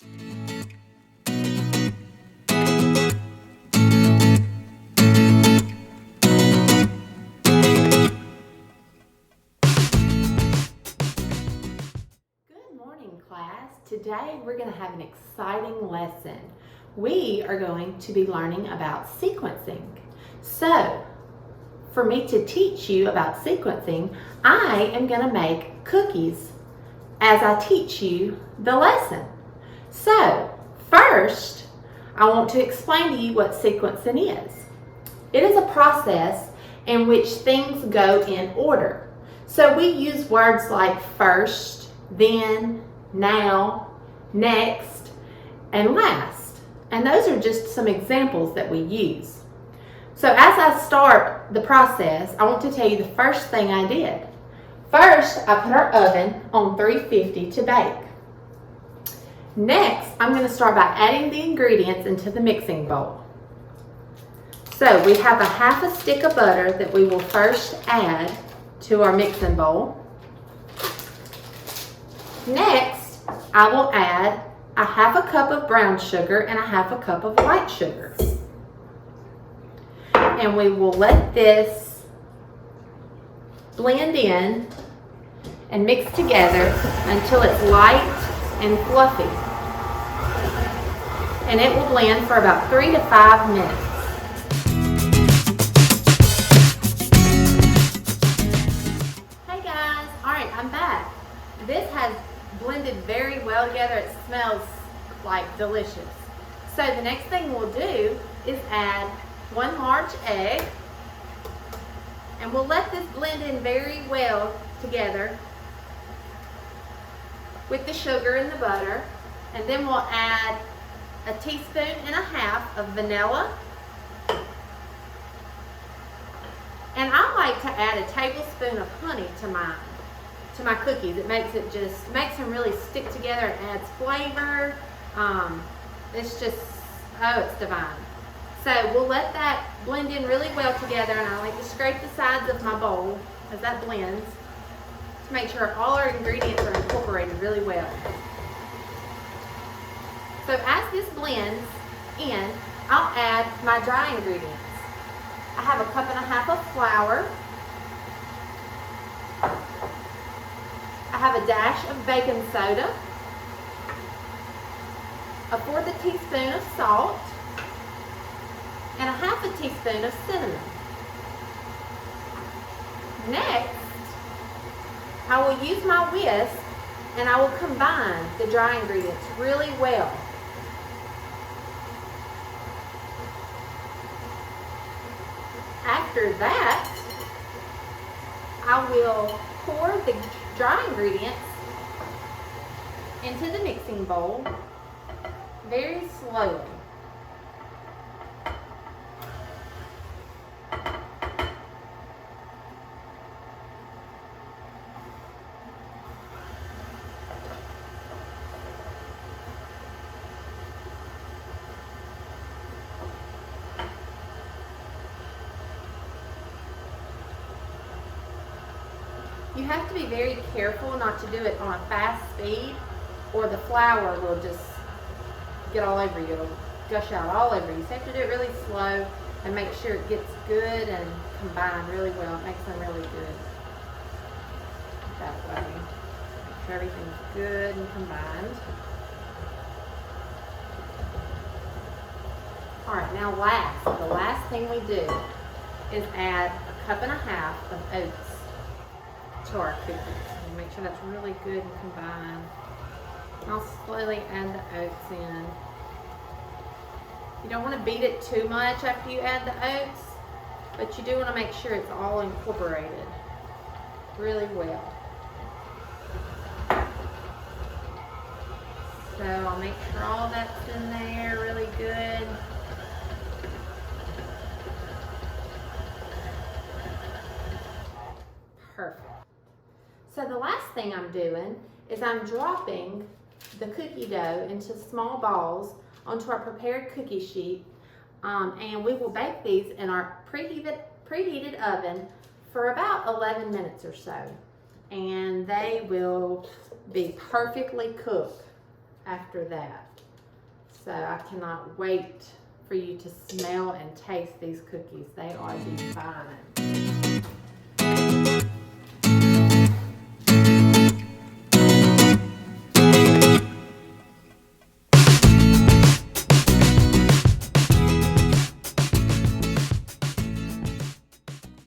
Good morning, class. Today we're going to have an exciting lesson. We are going to be learning about sequencing. So, for me to teach you about sequencing, I am going to make cookies as I teach you the lesson. So, first, I want to explain to you what sequencing is. It is a process in which things go in order. So we use words like first, then, now, next, and last. And those are just some examples that we use. So as I start the process, I want to tell you the first thing I did. First, I put our oven on 350 to bake. Next, I'm going to start by adding the ingredients into the mixing bowl. So we have a half a stick of butter that we will first add to our mixing bowl. Next, I will add a half a cup of brown sugar and a half a cup of white sugar. And we will let this blend in and mix together until it's light and fluffy. And it will blend for about 3 to 5 minutes. Hey guys, alright, I'm back. This has blended very well together. It smells like delicious. So the next thing we'll do is add 1 large egg, and we'll let this blend in very well together with the sugar and the butter. And then we'll add a teaspoon and a half of vanilla, and I like to add a tablespoon of honey to my cookies. It makes them really stick together and adds flavor. It's just, oh, it's divine. So we'll let that blend in really well together, and I like to scrape the sides of my bowl as that blends to make sure all our ingredients are incorporated really well. So as this blends in, I'll add my dry ingredients. I have 1.5 cups of flour. I have a dash of baking soda, 1/4 teaspoon of salt, and 1/2 teaspoon of cinnamon. Next, I will use my whisk and I will combine the dry ingredients really well. After that, I will pour the dry ingredients into the mixing bowl very slowly. You have to be very careful not to do it on a fast speed, or the flour will just get all over you. It'll gush out all over you. So you have to do it really slow and make sure it gets good and combined really well. It makes them really good that way. Make sure everything's good and combined. Alright, now the last thing we do is add 1.5 cups of oats to our cookies. And make sure that's really good and combined. I'll slowly add the oats in. You don't want to beat it too much after you add the oats, but you do want to make sure it's all incorporated really well. So I'll make sure all that's in there really good. Perfect. So the last thing I'm doing is I'm dropping the cookie dough into small balls onto our prepared cookie sheet, and we will bake these in our preheated oven for about 11 minutes or so, and they will be perfectly cooked. after that. So I cannot wait for you to smell and taste these cookies. They are divine.